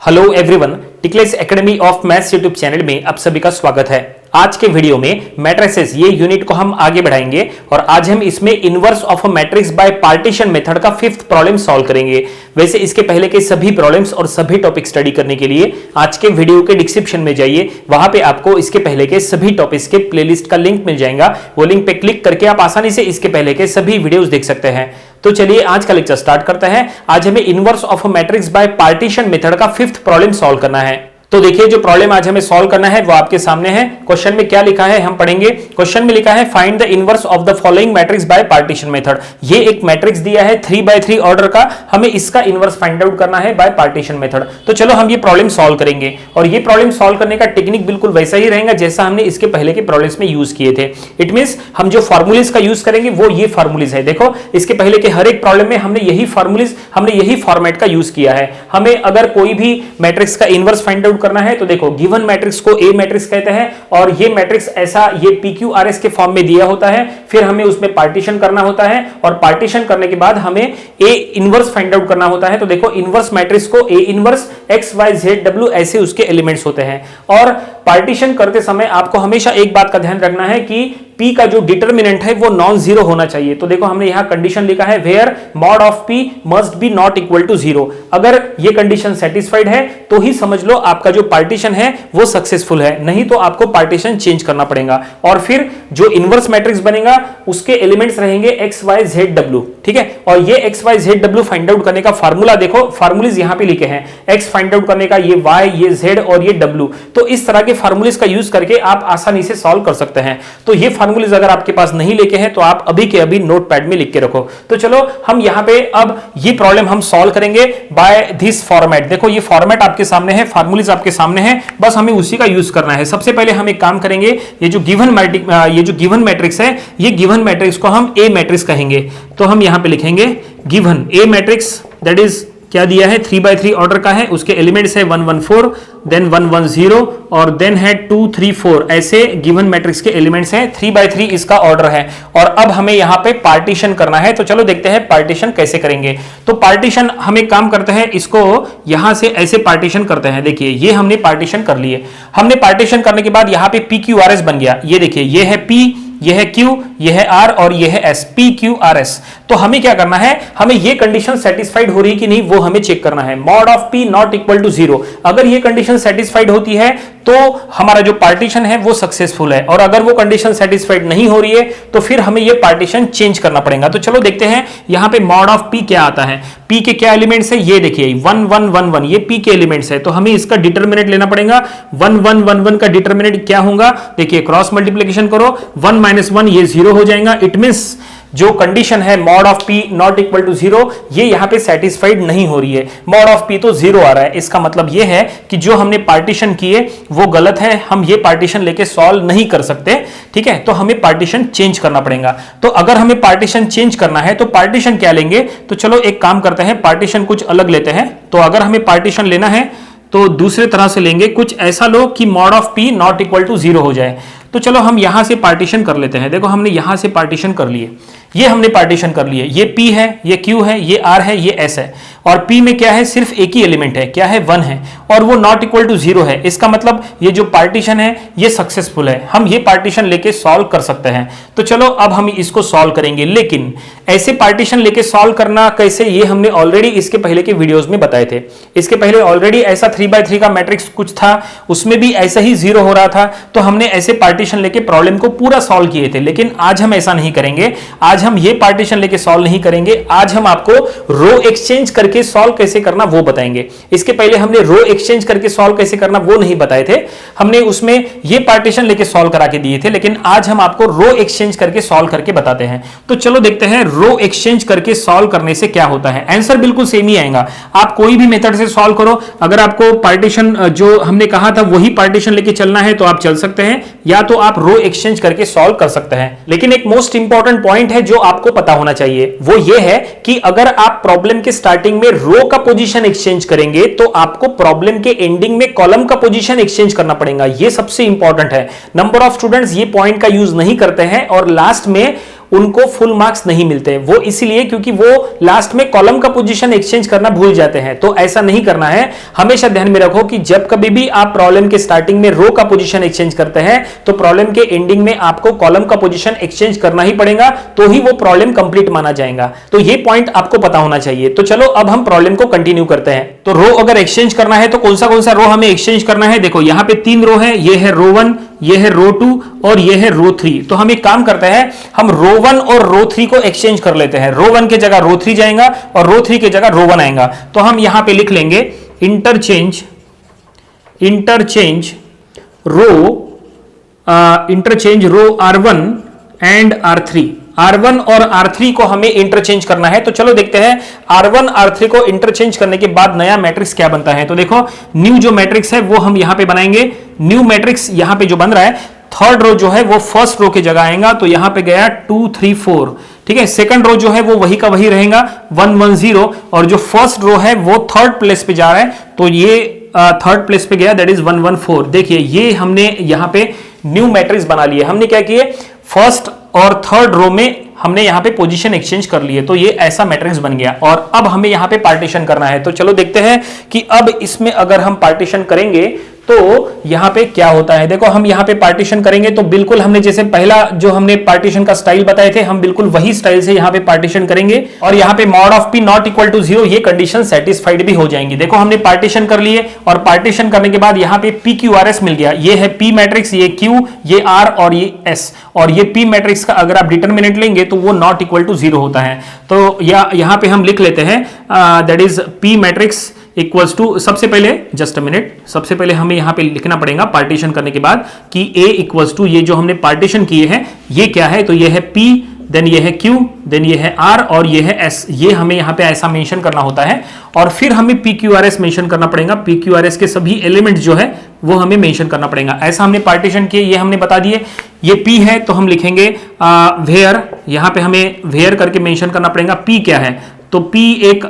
Hello everyone, Tickless Academy of Maths YouTube channel में आप सभी का स्वागत है। आज के वीडियो में मैट्रिसेस ये यूनिट को हम आगे बढ़ाएंगे और आज हम इसमें inverse of a matrix bye partition method का 5th प्रॉब्लम सॉल्व करेंगे। वैसे इसके पहले के सभी प्रॉब्लम्स और सभी टॉपिक स्टडी करने के लिए आज के वीडियो के डिस्क्रिप्शन में जाइए, वहां पे आपको इसके पहले के सभी टॉपिक्स के प्लेलिस्ट का लिंक मिल जाएगा। वो लिंक पे क्लिक करके आप आसानी से इसके पहले के सभी वीडियोस देख सकते हैं। तो चलिए आज का लेक्चर स्टार्ट करते हैं। आज हमें inverse of a matrix bye partition method का 5th प्रॉब्लम सॉल्व करना है। तो देखिए, जो प्रॉब्लम आज हमें सॉल्व करना है वो आपके सामने है। क्वेश्चन में क्या लिखा है हम पढ़ेंगे। क्वेश्चन में लिखा है find the inverse of the following matrix bye partition method. ये एक मैट्रिक्स दिया है 3x3 ऑर्डर का, हमें इसका इनवर्स फाइंड आउट करना है बाय पार्टीशन मेथड। तो चलो हम ये प्रॉब्लम सॉल्व करेंगे और ये प्रॉब्लम सॉल्व करने का टेक्निक बिल्कुल वैसा ही रहेगा जैसा हमने इसके पहले के प्रॉब्लम्स में यूज किए थे। इट मींस हम जो फॉर्मूलेज का यूज करेंगे वो ये फॉर्मूलेज है। देखो, इसके पहले के हर एक प्रॉब्लम में हमने यही फॉर्मूलेज, हमने यही फॉर्मेट का यूज किया है। हमें अगर कोई भी मैट्रिक्स का इनवर्स फाइंड आउट करना है तो देखो, गिवन मैट्रिक्स को ए मैट्रिक्स कहते हैं और ये मैट्रिक्स ऐसा ये PQRS के फॉर्म में दिया होता है। फिर हमें उसमें पार्टीशन करना होता है और पार्टीशन करने के बाद हमें ए इनवर्स फाइंड आउट करना होता है। तो देखो, इनवर्स मैट्रिक्स को A inverse X Y Z W ऐसे उसके एलिमेंट्स होते हैं। और पार्टीशन करते समय आपको हमेशा एक बात का ध्यान रखना है कि P का जो डिटरमिनेंट है वो नॉन जीरो होना चाहिए। तो देखो, हमने यहां कंडीशन लिखा है where mod of P must be not equal to zero. अगर ये कंडीशन सेटिस्फाइड है तो ही समझ लो आपका जो पार्टीशन है वो सक्सेसफुल है, नहीं तो आपको पार्टीशन चेंज करना पड़ेगा। और फिर जो इनवर्स मैट्रिक्स बनेगा उसके एलिमेंट्स रहेंगे एक्स वाई जेड डब्ल्यू, ठीक है। और ये X Y Z W find out करने का फार्मूला देखो, फार्मूलेज यहां पे लिखे हैं। एक्स फाइंड आउट करने का ये वाई, ये जेड और ये डब्ल्यू। तो इस तरह के फार्मूलेज का यूज करके आप आसानी से सॉल्व कर सकते हैं। तो ये फार्मूलेज अगर आपके पास नहीं लेके हैं तो आप अभी के अभी नोटपैड में लिख के रखो। तो चलो हम यहां पे अब ये प्रॉब्लम हम सॉल्व करेंगे बाय दिस फॉर्मेट। देखो, ये फॉर्मेट आपके सामने है, फार्मूलेज आपके सामने है, बस हमें उसी का यूज करना है। सबसे पहले हम एक काम करेंगे, ये जो गिवन मैट्रिक्स है, ये गिवन मैट्रिक्स को हम ए मैट्रिक्स कहेंगे। तो हम यहां पे लिखेंगे given A matrix, that is क्या दिया है 3x3 ऑर्डर का है, उसके एलिमेंट्स है 1 1 4 देन 1 1 0 और देन है 2 3 4। ऐसे गिवन मैट्रिक्स के एलिमेंट्स हैं, 3x3 इसका ऑर्डर है। और अब हमें यहां पे पार्टीशन करना है। तो चलो देखते हैं पार्टीशन कैसे करेंगे। तो पार्टीशन हम एक काम करते हैं, इसको यहां से ऐसे पार्टीशन करते हैं। देखिए, ये हमने पार्टीशन कर लिए। हमने पार्टीशन करने के बाद यहां पे PQRS बन गया। ये देखिए, ये है P, यह है Q, यह है R और यह है S, PQRS। तो हमें क्या करना है, हमें यह कंडीशन सेटिस्फाइड हो रही कि नहीं वो हमें चेक करना है। Mod of P not equal to zero. अगर यह कंडीशन सेटिस्फाइड होती है तो हमारा जो पार्टीशन है वो सक्सेसफुल है, और अगर वो कंडीशन सेटिस्फाइड नहीं हो रही है तो फिर हमें यह पार्टीशन चेंज करना पड़ेगा। तो चलो देखते हैं यहां पे मॉड ऑफ P क्या आता है। P के क्या एलिमेंट्स है, ये देखिए 1 1 1 1, ये P के एलिमेंट्स है। तो हमें इसका डिटरमिनेंट लेना पड़ेगा। 1 1 1 1 का डिटरमिनेंट क्या होगा, देखिए क्रॉस मल्टीप्लिकेशन करो, 1 - 1 ये 0 हो जाएगा। इट मींस जो कंडीशन है mod of P not equal to zero, ये यहां पे सेटिस्फाइड नहीं हो रही है। मॉड ऑफ P तो जीरो आ रहा है, इसका मतलब ये है कि जो हमने पार्टीशन किए वो गलत है, हम ये पार्टीशन लेके सॉल्व नहीं कर सकते, ठीक है। तो हमें पार्टीशन चेंज करना पड़ेगा। तो अगर हमें पार्टीशन चेंज करना है तो पार्टीशन क्या लेंगे, तो चलो एक काम करते हैं, पार्टीशन कुछ अलग लेते हैं। तो अगर हमें पार्टीशन लेना है तो दूसरे तरह से लेंगे, कुछ ऐसा लो कि mod of P not equal to zero हो जाए। तो चलो हम यहां से पार्टीशन कर लेते हैं। देखो, हमने यहां से पार्टीशन कर लिए, ये हमने पार्टीशन कर लिए। ये P है, ये Q है, ये R है, ये S है। और P में क्या है, सिर्फ एक ही एलिमेंट है, क्या है 1 है, और वो नॉट इक्वल टू जीरो है। इसका मतलब ये जो पार्टीशन है ये सक्सेसफुल है, हम ये पार्टीशन लेके सॉल्व कर सकते हैं। तो चलो अब हम इसको सॉल्व करेंगे। लेकिन ऐसे पार्टीशन लेके सॉल्व करना कैसे, ये हमने ऑलरेडी इसके पहले के वीडियोस में बताए थे। इसके पहले ऑलरेडी ऐसा 3x3 का मैट्रिक्स कुछ था, उसमें भी ऐसा ही जीरो हो रहा था। तो हमने ऐसे पार्टीशन लेके प्रॉब्लम को पूरा सॉल्व किए थे। लेकिन आज हम ऐसा नहीं करेंगे, आज हम ये पार्टीशन लेके सॉल्व नहीं करेंगे। आज हम आपको रो एक्सचेंज करके सॉल्व कैसे करना वो बताएंगे। इसके पहले हमने रो एक्सचेंज करके सॉल्व कैसे करना वो नहीं बताए थे, हमने उसमें ये पार्टीशन लेके सॉल्व करा के दिए थे। लेकिन आज हम आपको रो एक्सचेंज करके सॉल्व करके बताते हैं। तो चलो देखते हैं रो एक्सचेंज करके सॉल्व करने से क्या होता है। आंसर बिल्कुल सेम ही आएगा, आप कोई भी मेथड से सॉल्व करो। अगर आपको पार्टीशन जो हमने कहा था वही पार्टीशन लेके चलना है तो आप चल सकते हैं, या तो आप रो एक्सचेंज करके सॉल्व कर सकते हैं। लेकिन एक मोस्ट इंपॉर्टेंट पॉइंट है जो आपको पता होना चाहिए, वो ये है कि अगर आप प्रॉब्लम के स्टार्टिंग में रो का पोजीशन एक्सचेंज करेंगे तो आपको प्रॉब्लम के एंडिंग में कॉलम का पोजीशन एक्सचेंज करना पड़ेगा। ये सबसे इंपॉर्टेंट है। नंबर ऑफ स्टूडेंट्स ये पॉइंट का यूज नहीं करते हैं और लास्ट में उनको फुल मार्क्स नहीं मिलते। वो इसीलिए क्योंकि वो लास्ट में कॉलम का पोजीशन एक्सचेंज करना भूल जाते हैं। तो ऐसा नहीं करना है। हमेशा ध्यान में रखो कि जब कभी भी आप प्रॉब्लम के स्टार्टिंग में रो का पोजीशन एक्सचेंज करते हैं तो प्रॉब्लम के एंडिंग में आपको कॉलम का पोजीशन एक्सचेंज करना ही पड़ेगा, तो ही वो प्रॉब्लम कंप्लीट माना जाएगा। तो ये पॉइंट आपको पता होना चाहिए। तो चलो अब हम प्रॉब्लम को कंटिन्यू करते हैं। तो रो अगर एक्सचेंज करना है तो कौन सा रो हमें एक्सचेंज करना है? देखो यहां पे 3 रो है, ये है रो 1, ये है रो 2 और ये है रो 3। तो हम एक काम करते हैं, हम रो 1 और रो 3 को एक्सचेंज कर लेते हैं। रो 1 के जगह रो 3 जाएगा और रो 3 के जगह रो 1 आएगा। तो हम यहां पे लिख लेंगे interchange row R1 and R3। R1 और R3 को हमें इंटरचेंज करना है। तो चलो देखते हैं R1 R3 को इंटरचेंज करने के बाद नया मैट्रिक्स क्या बनता है। तो देखो न्यू जो मैट्रिक्स है वो हम यहां पे बनाएंगे। न्यू मैट्रिक्स यहां पे जो बन रहा है, थर्ड रो जो है वो फर्स्ट रो के जगह आएगा। तो यहां पे गया 2 3 4, ठीक है। सेकंड रो जो है वो वही का वही रहेगा 1 1 0 और जो फर्स्ट रो है वो थर्ड प्लेस पे जा रहा है। तो ये थर्ड प्लेस पे गया, दैट इज 1 1 4। देखिए ये हमने यहां पे न्यू मैट्रिक्स बना लिए। हमने क्या किए, फर्स्ट और थर्ड रो में हमने यहां पे पोजीशन एक्सचेंज कर लिए। तो ये ऐसा मैट्रिक्स बन गया और अब हमें यहां पे पार्टीशन करना है। तो चलो देखते हैं कि अब इसमें अगर हम पार्टीशन करेंगे तो यहां पे क्या होता है। देखो हम यहां पे पार्टीशन करेंगे तो बिल्कुल हमने जैसे पहला जो हमने पार्टीशन का स्टाइल बताए थे, हम बिल्कुल वही स्टाइल से यहां पे पार्टीशन करेंगे और यहां पे mod of p not equal to 0 ये कंडीशन सेटिस्फाइड भी हो जाएंगी। देखो हमने पार्टीशन कर लिए और पार्टीशन करने के बाद यहां पे PQRS मिल गया। ये है P मैट्रिक्स, ये Q, ये R और ये S। और ये P मैट्रिक्स का अगर आप डिटरमिनेंट लेंगे तो वो नॉट इक्वल टू 0 होता है। तो यहां पे हम लिख लेते हैं that is P matrix equals to, सबसे पहले जस्ट अ मिनट, सबसे पहले हमें यहां पे लिखना पड़ेगा पार्टीशन करने के बाद कि A इक्वल्स टू ये जो हमने पार्टीशन किए हैं ये क्या है। तो ये है P, देन ये है Q, देन ये है R और ये है S। ये हमें यहां पे ऐसा मेंशन करना होता है और फिर हमें PQRS मेंशन करना पड़ेगा। PQRS के सभी एलिमेंट जो है वो हमें मेंशन करना पड़ेगा। ऐसा हमने पार्टीशन किए, ये हमने बता दिए। ये P है तो हम लिखेंगे वेयर, यहां पे हमें वेयर करके मेंशन करना पड़ेगा P क्या है। तो P एक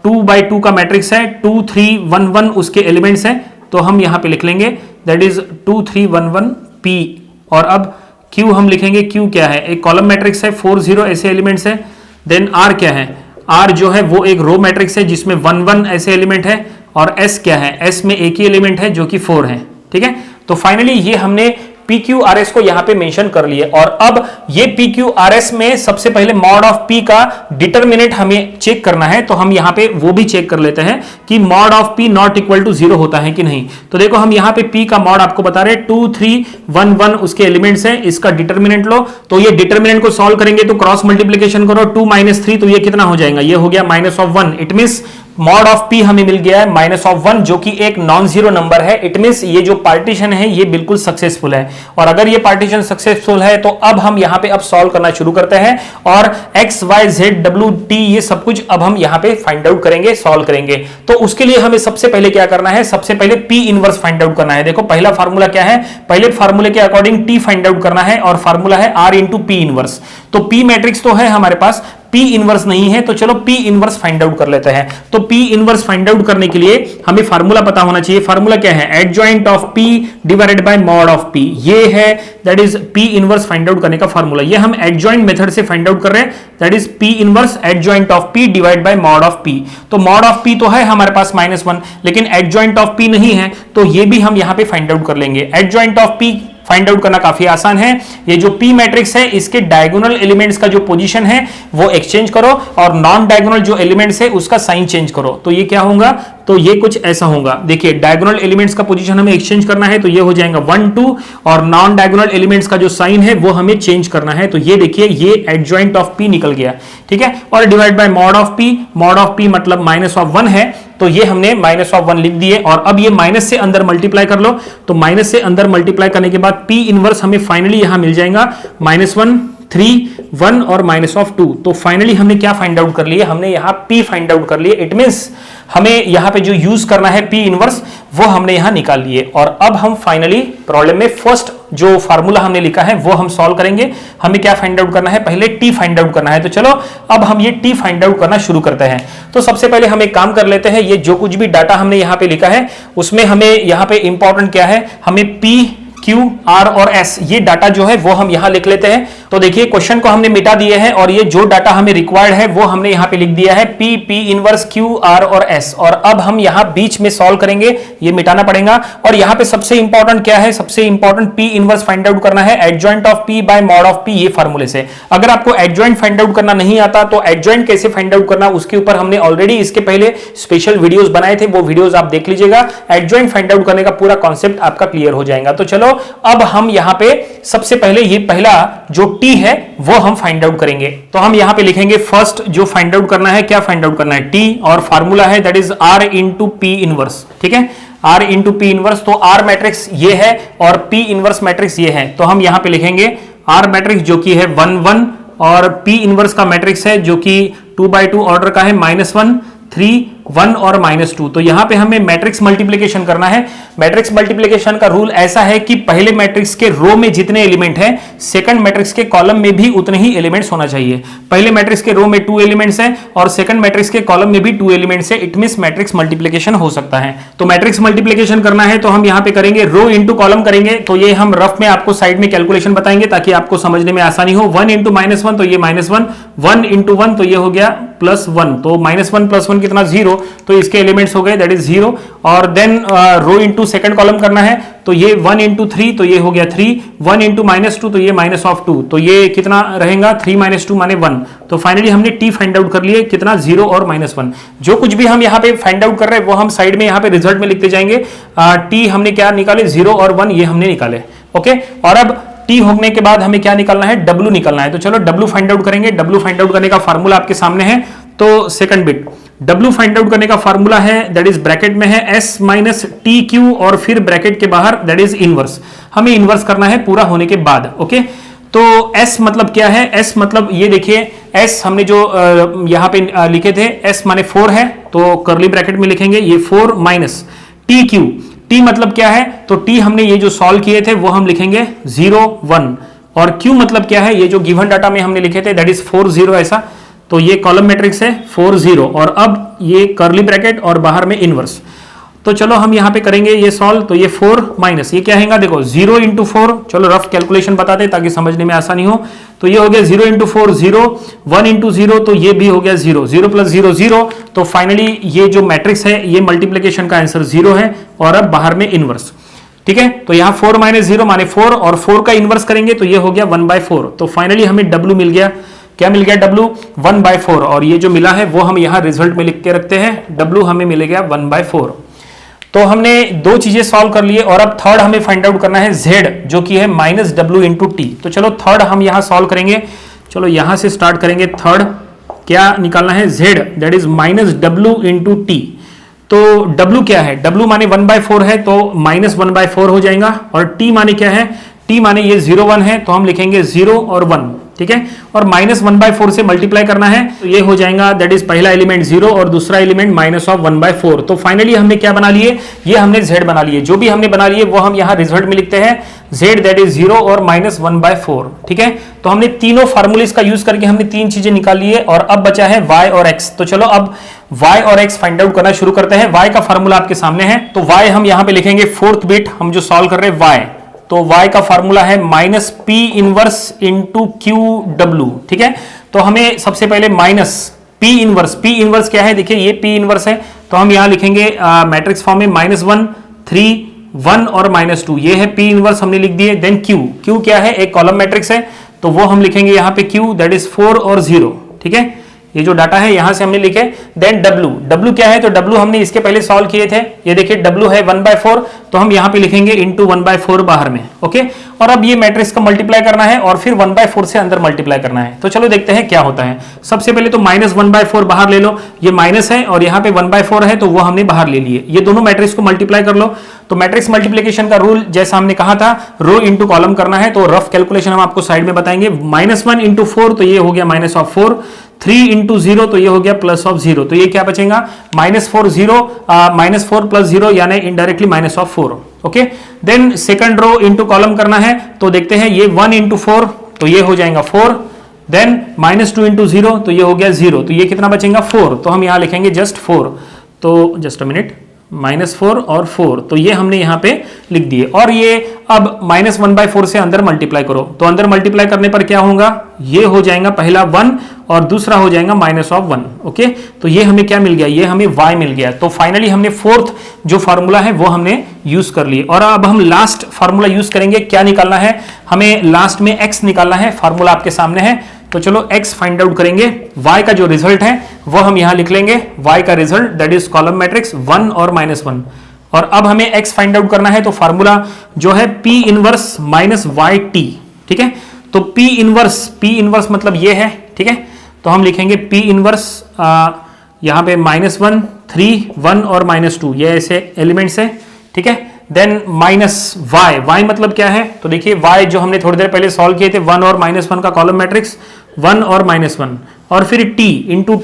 2 by 2 का मैट्रिक्स है, 2 3 1 1 उसके एलिमेंट्स हैं। तो हम यहां पे लिख लेंगे दैट इज 2 3 1 1 P। और अब Q हम लिखेंगे, Q क्या है, एक कॉलम मैट्रिक्स है, 4 0 ऐसे एलिमेंट्स हैं। देन R क्या है, R जो है वो एक रो मैट्रिक्स है जिसमें 1 1 ऐसे एलिमेंट है। और S क्या है, S में एक ही एलिमेंट है जो कि 4 है, ठीक है। तो फाइनली ये हमने PQRS को यहां पे मेंशन कर लिए और अब ये PQRS में सबसे पहले मॉड ऑफ P का डिटरमिनेंट हमें चेक करना है। तो हम यहां पे वो भी चेक कर लेते हैं कि mod of P not equal to 0 होता है कि नहीं। तो देखो हम यहां पे P का मॉड आपको बता रहे हैं 2 3 1 1 उसके एलिमेंट्स हैं। इसका डिटरमिनेंट लो, तो ये डिटरमिनेंट को सॉल्व करेंगे तो क्रॉस मल्टीप्लीकेशन करो, 2 - 3 तो ये कितना हो जाएगा, ये हो गया -1। It means mod of P हमें मिल गया है -1 जो कि एक नॉन जीरो नंबर है। इट मींस ये जो पार्टीशन है ये बिल्कुल सक्सेसफुल है। और अगर ये पार्टीशन सक्सेसफुल है तो अब हम यहां पे अब सॉल्व करना शुरू करते हैं और x y z w t ये सब कुछ अब हम यहां पे फाइंड आउट करेंगे, सॉल्व करेंगे। तो उसके लिए हमें सबसे पहले क्या करना है, सबसे पहले P इनवर्स फाइंड आउट करना है। देखो पहला फार्मूला क्या है, पहले फार्मूले के अकॉर्डिंग T फाइंड आउट करना है और फार्मूला है R इंटू P इनवर्स। तो P मैट्रिक्स तो है हमारे पास, P इनवर्स नहीं है, तो चलो P इनवर्स फाइंड आउट कर लेते हैं। तो P इनवर्स फाइंड आउट करने के लिए हमें फार्मूला पता होना चाहिए। फार्मूला क्या है, adjoint of P divided by mod of P। ये है that is P inverse find out करने का फार्मूला। ये हम एडजॉइंट मेथड से फाइंड आउट कर रहे हैं, that is P inverse adjoint of P divide by mod of P। तो मॉड ऑफ P तो है हमारे पास -1, लेकिन एडजॉइंट ऑफ P नहीं है, तो ये भी हम यहां पे फाइंड आउट कर लेंगे। Adjoint of P find out करना काफी आसान है। ये जो P मैट्रिक्स है इसके डायगोनल एलिमेंट्स का जो पोजीशन है वो एक्सचेंज करो और नॉन डायगोनल जो एलिमेंट्स है उसका साइन चेंज करो। तो ये क्या होगा, तो ये कुछ ऐसा होगा। देखिए डायगोनल एलिमेंट्स का पोजीशन हमें एक्सचेंज करना है, तो ये हो जाएगा 1 2 और नॉन डायगोनल एलिमेंट्स का जो साइन है वो हमें चेंज करना है। तो ये देखिए ये एडजॉइंट ऑफ P निकल गया, ठीक है। और divide by mod of P, mod of P मतलब -1 है, तो ये हमने -1 लिख दिए। और अब ये माइनस से अंदर मल्टीप्लाई कर लो, तो माइनस से अंदर मल्टीप्लाई करने के बाद P इनवर्स हमें फाइनली यहां मिल जाएगा -1 3 1 और -2। तो फाइनली हमने क्या फाइंड आउट कर लिए, हमने यहां P फाइंड आउट कर लिए। इट मींस हमें यहां पे जो यूज करना है P इनवर्स वो हमने यहां निकाल लिए। और अब हम फाइनली प्रॉब्लम में फर्स्ट जो फार्मूला हमने लिखा है वो हम सॉल्व करेंगे। हमें क्या फाइंड आउट करना है, पहले T फाइंड आउट करना है। तो चलो अब हम ये T फाइंड आउट करना शुरू करते हैं। तो सबसे पहले हम एक काम कर लेते हैं, ये जो कुछ भी डाटा हमने यहां पे लिखा है उसमें हमें यहां पे इंपॉर्टेंट क्या है, हमें P क्यू आर और एस, ये डाटा जो है वो हम यहां लिख लेते हैं। तो देखिए क्वेश्चन को हमने मिटा दिए हैं और ये जो डाटा हमें रिक्वायर्ड है वो हमने यहां पे लिख दिया है P, P inverse Q R और एस। और अब हम यहां बीच में सॉल्व करेंगे, ये मिटाना पड़ेगा। और यहां पे सबसे इंपॉर्टेंट क्या है, सबसे important P inverse find out करना है adjoint of P bye mod of P, ये फार्मूले से। अगर आपको एडजॉइंट फाइंड आउट करना नहीं आता तो एडजॉइंट कैसे फाइंड आउट करना, उसके ऊपर हमने ऑलरेडी इसके पहले स्पेशल वीडियोस बनाए थे, वो वीडियोस आप देख लीजिएगा। एडजॉइंट फाइंड आउट करने का पूरा कॉन्सेप्ट आपका क्लियर हो जाएगा। तो चलो अब हम यहां पे सबसे पहले ये पहला जो टी है वो हम फाइंड आउट करेंगे। तो हम यहां पे लिखेंगे फर्स्ट जो फाइंड आउट करना है, क्या फाइंड आउट करना है, टी, और फार्मूला है that is R into P inverse. ठीक है, आर इंटू पी इनवर्स। तो आर मैट्रिक्स ये है और पी इनवर्स मैट्रिक्स ये है। तो हम यहां पे लिखेंगे आर मैट्रिक्स जो कि है 1 1 और पी इनवर्स का मैट्रिक्स है जो कि 2/2 ऑर्डर का है, -1 3 1 और -2। तो यहां पे हमें मैट्रिक्स मल्टीप्लिकेशन करना है। मैट्रिक्स मल्टीप्लिकेशन का रूल ऐसा है कि पहले मैट्रिक्स के रो में जितने एलिमेंट हैं, सेकंड मैट्रिक्स के कॉलम में भी उतने ही एलिमेंट्स होना चाहिए। पहले मैट्रिक्स के रो में 2 एलिमेंट्स हैं और सेकंड मैट्रिक्स के कॉलम में भी 2 एलिमेंट्स है, इट मींस मैट्रिक्स मल्टीप्लिकेशन हो सकता है। तो मैट्रिक्स मल्टीप्लिकेशन करना है तो हम यहां पे करेंगे रो इंटू कॉलम करेंगे। तो ये हम रफ में आपको साइड में कैलकुलेशन बताएंगे ताकि आपको समझने में आसानी हो। 1 इंटू -1 तो ये -1, 1 इंटू 1 तो ये हो गया +1। तो -1 + 1 कितना 0, तो इसके एलिमेंट्स हो गए दैट इज 0। और then rho into second column करना है तो ये 1 इंटू 3 तो ये हो गया 3, 1 इंटू -2 तो ये -2, तो ये कितना रहेगा 3 - 2 माने 1। तो फाइनली हमने टी फाइंड आउट कर लिए, कितना 0 और -1। जो कुछ भी हम यहाँ पे फाइंड आउट कर रहे हैं वो हम साइड में यहाँ पे रिजल्ट में लिखते जाएंगे। टी हमने क्या निकाले, 0 और 1 ये हमने निकाले। ओके, और अब टी होने के बाद हमें क्या निकालना है, डब्ल्यू निकालना है। तो चलो डब्ल्यू फाइंड आउट करेंगे। डब्ल्यू फाइंड आउट करने का फार्मूला आपके सामने है। तो second bit W find out करने का फार्मूला है दैट इज ब्रैकेट में है S माइनस टी क्यू और फिर ब्रैकेट के बाहर दैट इज इनवर्स। हमें इनवर्स करना है पूरा होने के बाद। ओके, तो S मतलब क्या है, S मतलब ये देखिए S हमने जो यहां पे लिखे थे, S माने 4 है तो करली ब्रैकेट में लिखेंगे ये 4 माइनस टी क्यू। T मतलब क्या है, तो T हमने ये जो सॉल्व किए थे वो हम लिखेंगे 0 1। और Q मतलब क्या है, ये जो गिवन डाटा में हमने लिखे थे दैट इज 4 0 ऐसा। तो ये कॉलम मैट्रिक्स है 4 0 और अब ये कर्ली ब्रैकेट और बाहर में इनवर्स। तो चलो हम यहां पे करेंगे ये सॉल्व। तो ये 4 माइनस ये क्या है, देखो 0 इंटू 4। चलो रफ कैलकुलेशन बताते ताकि समझने में आसानी हो। तो ये हो गया 0 इंटू 4 0, 1 इंटू 0 तो ये भी हो गया 0, 0 प्लस 0 0। तो फाइनली ये जो मैट्रिक्स है ये मल्टीप्लीकेशन का आंसर 0 है और अब बाहर में इनवर्स। ठीक है, तो यहां 4 - 0 माने 4 और 4 का इनवर्स करेंगे तो ये हो गया 1/4। तो फाइनली हमें डब्ल्यू मिल गया, क्या मिल गया, W 1/4। और ये जो मिला है वो हम यहां रिजल्ट में लिख के रखते हैं, W हमें मिल गया 1/4। तो हमने दो चीजें सॉल्व कर लिए और अब थर्ड हमें फाइंड आउट करना है Z जो कि है -W इंटू टी। तो चलो थर्ड हम यहां सॉल्व करेंगे। चलो यहां से स्टार्ट करेंगे। थर्ड क्या निकालना है, Z that is -W into T. तो W क्या है, W माने 1/4 है तो -1/4 हो जाएगा। और T माने क्या है, T माने ये 0 1 है तो हम लिखेंगे 0 और 1। ठीक है, और -1/4 से मल्टीप्लाई करना है तो ये हो जाएगा दैट इज पहला एलिमेंट 0 और दूसरा एलिमेंट -1/4। तो फाइनली हमने क्या बना लिए, ये हमने Z बना लिए। जो भी हमने बना लिए वो हम यहाँ रिजल्ट में लिखते हैं Z दैट इज 0 और -1/4। ठीक है, तो हमने तीनों फार्मूलेस का यूज करके हमने 3 चीजें निकाल लिए और अब बचा है Y और X। तो चलो अब Y और X फाइंड आउट करना शुरू करते हैं। Y का फार्मूला आपके सामने है। तो Y हम यहाँ पे लिखेंगे 4th बिट, हम जो सॉल्व कर रहे हैं Y। तो y का फार्मूला है -p inverse into Q W. ठीक है, तो हमें सबसे पहले -p इनवर्स क्या है, देखिए ये p इनवर्स है तो हम यहां लिखेंगे मैट्रिक्स फॉर्म में -1 3 1 और -2, ये है p इनवर्स हमने लिख दिए। देन q क्या है, एक कॉलम मैट्रिक्स है तो वो हम लिखेंगे यहाँ पे q दैट इज 4 और 0। ठीक है, ये जो डाटा है यहां से हमने लिखे। देन W क्या है, तो W हमने इसके पहले सॉल्व किए थे। ये देखिए W है 1/4 तो हम यहां पे लिखेंगे इंटू 1/4 बाहर में। ओके, और अब ये मैट्रिक्स का मल्टीप्लाई करना है और फिर 1/4 से अंदर मल्टीप्लाई करना है। तो चलो देखते हैं क्या होता है। सबसे पहले तो -1/4 बाहर ले लो, ये माइनस है और यहाँ पे 1/4 है तो वो हमने बाहर ले लिए। ये दोनों मैट्रिक्स को मल्टीप्लाई कर लो। तो मैट्रिक्स मल्टीप्लिकेशन का रूल जैसा हमने कहा था, रो इंटू कॉलम करना है। तो रफ कैलकुलेशन हम आपको साइड में बताएंगे। -1 इंटू 4 तो ये हो गया -4, 3 इंटू 0 तो ये हो गया +0। तो ये क्या बचेगा, -4 + 0 यानी indirectly -4। Okay, then second row into column करना है। तो देखते हैं ये 1 इंटू 4 तो ये हो जाएगा 4। देन -2 इंटू 0 तो ये हो गया 0। तो ये कितना बचेगा 4। तो हम यहां लिखेंगे जस्ट 4। तो जस्ट अ मिनट, -4 और 4, तो ये हमने यहाँ पे लिख दिए। और ये अब -1/4 से अंदर मल्टीप्लाई करो, तो अंदर मल्टीप्लाई करने पर क्या होगा, ये हो जाएगा पहला 1 और दूसरा हो जाएगा -1। ओके, तो ये हमें क्या मिल गया, ये हमें y मिल गया। तो फाइनली हमने फोर्थ जो फार्मूला है वो हमने यूज कर लिए। और अब हम लास्ट फार्मूला यूज करेंगे। क्या निकालना है, हमें लास्ट में x निकालना है। फार्मूला आपके सामने है, तो चलो x फाइंड आउट करेंगे। y का जो रिजल्ट है वो हम यहां लिख लेंगे, y का result that is column matrix 1 और -1। और अब हमें x फाइंड आउट करना है, तो फार्मूला जो है P इनवर्स -yt। ठीक है, तो P इनवर्स मतलब ये है। ठीक है, तो हम लिखेंगे P इनवर्स यहां पे -1, 3, 1 और -2 ये ऐसे एलिमेंट्स है। ठीक है, देन -y मतलब क्या है, तो देखिए y जो हमने थोड़ी देर पहले सॉल्व किए थे 1 और -1 का कॉलम मैट्रिक्स 1 और -1, और फिर t इंटू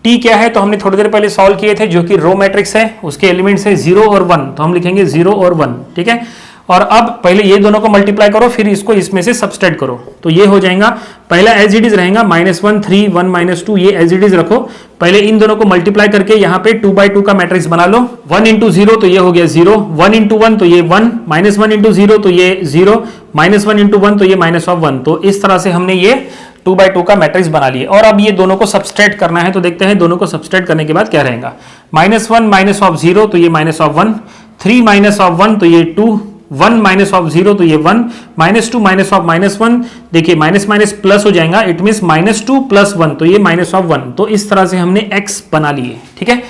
t क्या है, तो हमने थोड़ी देर पहले सॉल्व किए थे जो कि रो मैट्रिक्स है, उसके एलिमेंट्स है 0 और 1, तो हम लिखेंगे 0 और 1। ठीक है, और अब पहले ये दोनों को मल्टीप्लाई करो, फिर इसको इसमें से सबस्ट्रैक्ट करो, तो ये हो जाएगा पहला एज इट इज रहेगा -1, 3, 1, -2, ये एज इट इज रखो। पहले इन दोनों को मल्टीप्लाई करके यहाँ पे 2/2 का मैट्रिक्स बना लो। 1 इंटू 0 तो ये हो गया 0, 1 इंटू 1 तो ये 1, -1 इंटू 0 तो ये 0, -1 इंटू 1 तो ये -1। तो इस तरह से हमने ये 2/2 का मैट्रिक्स बना लिए। और अब ये दोनों को सबस्ट्रैक्ट करना है, तो देखते हैं दोनों को सबस्ट्रैक्ट करने के बाद क्या रहेगा। -1 -0 तो ये -1, 3 -1 तो ये 2, 1 -0 तो ये 1, -2 -1 देखिए माइनस प्लस हो जाएगा, इट मींस -2 + 1 तो ये -1। तो इस तरह से हमने x बना लिए। ठीक है,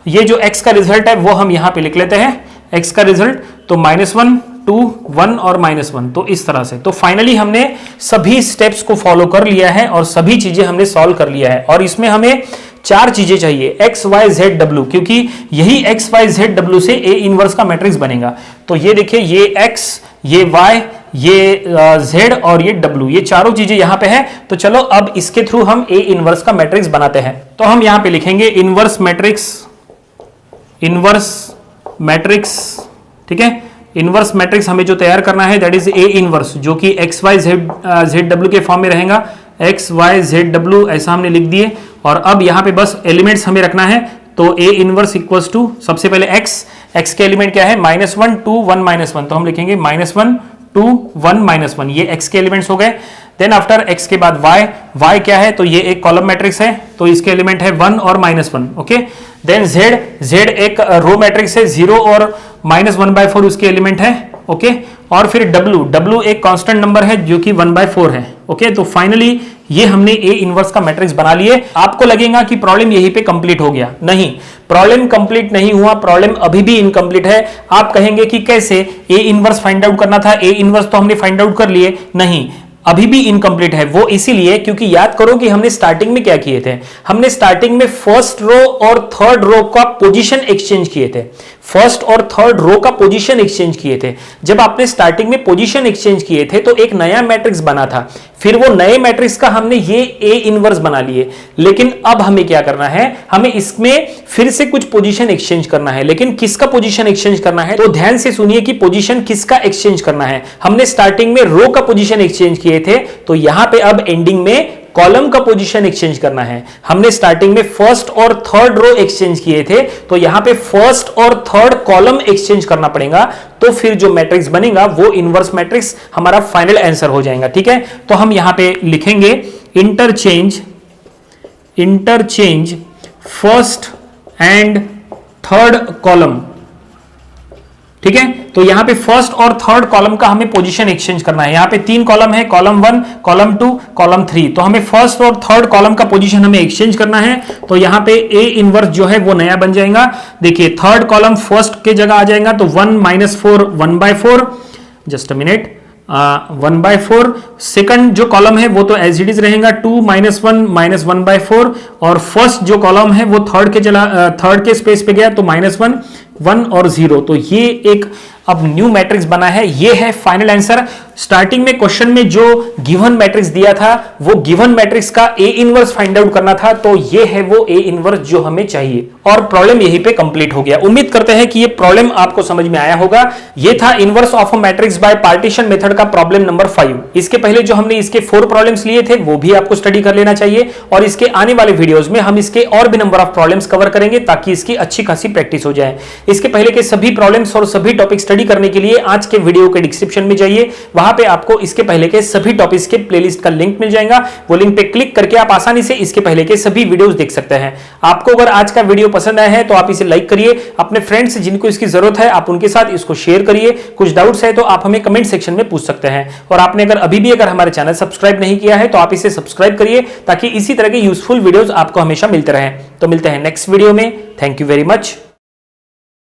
ये जो x का रिजल्ट है वो हम यहां पे लिख लेते हैं, x का रिजल्ट तो -1, 2, 1 और -1, तो इस तरह से। तो फाइनली हमने सभी स्टेप्स को फॉलो कर लिया है और सभी चीजें हमने सॉल्व कर लिया है। और इसमें हमें 4 चीजें चाहिए, x, y, z, w, क्योंकि यही x, y, z, w से A इनवर्स का मैट्रिक्स बनेगा। तो ये देखिए, ये x, ये y, ये z और ये w, ये चारों चीजें यहां पे है। तो चलो अब इसके थ्रू हम A इनवर्स का मैट्रिक्स बनाते हैं। तो हम यहां पे लिखेंगे इनवर्स मैट्रिक्स। ठीक है, इनवर्स मैट्रिक्स हमें जो तैयार करना है दैट इज A इनवर्स, जो कि x, y, z, w के फॉर्म में रहेगा। x, y, z, w ऐसा हमने लिख दिए। और अब यहाँ पे बस एलिमेंट्स हमें रखना है, तो A इनवर्स इक्वल्स टू सबसे पहले x के एलिमेंट क्या है, -1, 2, 1, -1, तो हम लिखेंगे -1, 2, 1, -1, ये x के एलिमेंट्स हो गए। देन आफ्टर x के बाद y क्या है, तो ये एक कॉलम मैट्रिक्स है, तो इसके एलिमेंट है 1 और -1। ओके, देन z एक रो मैट्रिक्स है, 0 और -1/4 उसके एलिमेंट है। ओके, और फिर w एक कांस्टेंट नंबर है जो कि 1/4 है। ओके, तो फाइनली ये हमने A इनवर्स का मैट्रिक्स बना लिए। आपको लगेगा कि प्रॉब्लम यहीं पे कंप्लीट हो गया, नहीं, प्रॉब्लम कंप्लीट नहीं हुआ, प्रॉब्लम अभी भी इनकम्प्लीट है। आप कहेंगे कि कैसे, A इनवर्स फाइंड आउट करना था, A इनवर्स तो हमने फाइंड आउट कर लिए, नहीं, अभी भी इनकम्प्लीट है। वो इसीलिए क्योंकि याद करो कि हमने स्टार्टिंग में क्या किए थे, हमने स्टार्टिंग में फर्स्ट रो और थर्ड रो का पोजीशन एक्सचेंज किए थे, फर्स्ट और थर्ड रो का पोजीशन एक्सचेंज किए थे। जब आपने स्टार्टिंग में पोजीशन एक्सचेंज किए थे तो एक नया मैट्रिक्स बना था, फिर वो नए मैट्रिक्स का हमने ये A इनवर्स बना लिए। लेकिन अब हमें क्या करना है, हमें इसमें फिर से कुछ पोजीशन एक्सचेंज करना है। लेकिन किसका पोजीशन एक्सचेंज करना है, तो ध्यान से सुनिए कि पोजीशन किसका एक्सचेंज करना है। हमने स्टार्टिंग में रो का पोजीशन एक्सचेंज किए थे, तो यहां पे अब एंडिंग में कॉलम का पोजीशन एक्सचेंज करना है। हमने स्टार्टिंग में फर्स्ट और थर्ड रो एक्सचेंज किए थे, तो यहां पे फर्स्ट और थर्ड कॉलम एक्सचेंज करना पड़ेगा, तो फिर जो मैट्रिक्स बनेगा वो इनवर्स मैट्रिक्स हमारा फाइनल आंसर हो जाएगा। ठीक है, तो हम यहां पे लिखेंगे interchange first and third column. ठीक है, तो यहां पे फर्स्ट और थर्ड कॉलम का हमें पोजीशन एक्सचेंज करना है। यहां पे 3 कॉलम है, कॉलम 1, कॉलम 2, कॉलम 3, तो हमें फर्स्ट और थर्ड कॉलम का पोजीशन हमें एक्सचेंज करना है। तो यहां पे A इनवर्स जो है वो नया बन जाएगा। देखिए, थर्ड कॉलम फर्स्ट के जगह आ जाएगा, तो 1 -4 1/4, जस्ट अ मिनट, 1/4। सेकंड जो कॉलम है वो तो एज इट इज रहेगा, 2 -1 -1/4, और फर्स्ट जो कॉलम है वो थर्ड के स्पेस पे गया, तो -1 1 और 0। तो ये एक अब न्यू मैट्रिक्स बना है, ये है फाइनल आंसर। स्टार्टिंग में क्वेश्चन में जो गिवन मैट्रिक्स दिया था वो गिवन मैट्रिक्स का ए इनवर्स फाइंड आउट करना था, तो ये है वो ए इनवर्स जो हमें चाहिए और प्रॉब्लम यहीं पे कंप्लीट हो गया। उम्मीद करते हैं कि ये प्रॉब्लम आपको समझ में आया होगा। ये था inverse of a matrix bye partition method का प्रॉब्लम नंबर 5। इसके पहले जो हमने इसके 4 प्रॉब्लम्स लिए थे वो भी आपको स्टडी कर लेना चाहिए और इसके आने वाले वीडियोस में हम इसके और भी नंबर ऑफ प्रॉब्लम्स कवर करेंगे ताकि इसकी अच्छी खासी प्रैक्टिस हो जाए। इसके पहले के सभी प्रॉब्लम्स और सभी टॉपिक स्टडी करने के लिए आज के वीडियो के डिस्क्रिप्शन में जाइए, वहां पे आपको इसके पहले के सभी टॉपिक्स के प्लेलिस्ट का लिंक मिल जाएगा। वो लिंक पे क्लिक करके आप आसानी से इसके पहले के सभी वीडियोस देख सकते हैं। आपको अगर आज का वीडियो पसंद आया है तो आप इसे लाइक करिए, अपने फ्रेंड्स जिनको इसकी जरूरत है आप उनके साथ इसको शेयर करिए। कुछ डाउट्स है तो आप हमें कमेंट सेक्शन में पूछ सकते हैं और आपने अगर हमारे चैनल सब्सक्राइब नहीं किया है तो आप इसे सब्सक्राइब करिए ताकि इसी तरह के यूजफुल वीडियोस आपको हमेशा मिलते रहें। तो मिलते हैं नेक्स्ट वीडियो में। Thank you very much.